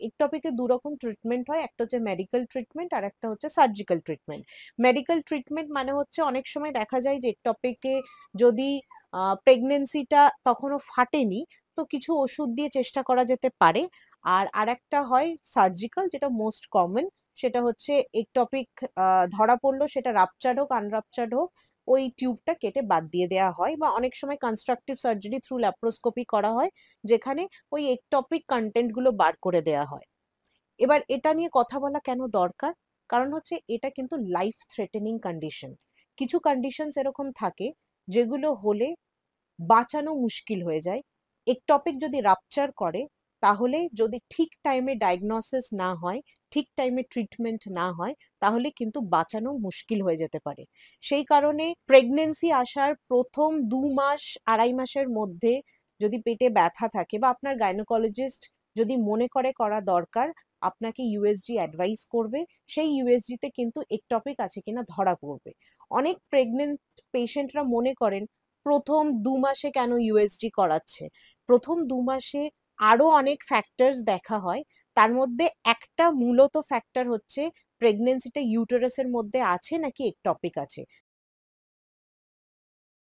একটপিকে দু রকম ট্রিটমেন্ট হয়, একটা হচ্ছে মেডিকেল ট্রিটমেন্ট আর একটা হচ্ছে সার্জিক্যাল ট্রিটমেন্ট। মেডিকেল ট্রিটমেন্ট মানে হচ্ছে অনেক সময় দেখা যায় যে একটপিকে যদি প্রেগনেন্সিটা তখনও ফাটেনি তো কিছু ওষুধ দিয়ে চেষ্টা করা যেতে পারে। আর আরেকটা হয় সার্জিক্যাল, যেটা মোস্ট কমন, সেটা হচ্ছে একটপিক ধরা পড়লো, সেটা রাপচার্ড হোক আনরাপচার্ড হোক, ওই টিউবটা কেটে বাদ দিয়ে দেওয়া হয়, বা অনেক সময় কনস্ট্রাকটিভ সার্জারি থ্রু ল্যাপ্রোস্কোপি করা হয়, যেখানে ওই একটপিক কন্টেন্টগুলো বার করে দেওয়া হয়। এবার এটা নিয়ে কথা বলা কেন দরকার? কারণ হচ্ছে এটা কিন্তু লাইফ থ্রেটেনিং কন্ডিশন। কিছু কন্ডিশনস এরকম থাকে যেগুলো হলে বাঁচানো মুশকিল হয়ে যায়। একটপিক যদি রাপচার করে, তাহলে যদি ঠিক টাইমে ডায়াগনোসিস না হয়, ঠিক টাইমে ট্রিটমেন্ট না হয়, তাহলে কিন্তু বাঁচানো মুশকিল হয়ে যেতে পারে। সেই কারণে প্রেগনেন্সি আসার প্রথম 2 মাস 2.5 মাসের মধ্যে যদি পেটে ব্যথা থাকে বা আপনার গাইনোকোলজিস্ট যদি মনে করে করা দরকার, আপনাকে ইউএসজি অ্যাডভাইস করবে। সেই ইউএসজিতে কিন্তু একটপিক আছে কিনা ধরা পড়বে। অনেক প্রেগনেন্ট পেশেন্টরা মনে করেন প্রথম 2 মাসে কেন ইউএসজি করাচ্ছে। প্রথম 2 মাসে আরো অনেক ফ্যাক্টরস দেখা হয়, তার মধ্যে একটা মূলত ফ্যাক্টর হচ্ছে প্রেগনেন্সিটা ইউটেরাসের মধ্যে আছে নাকি একটপিক আছে।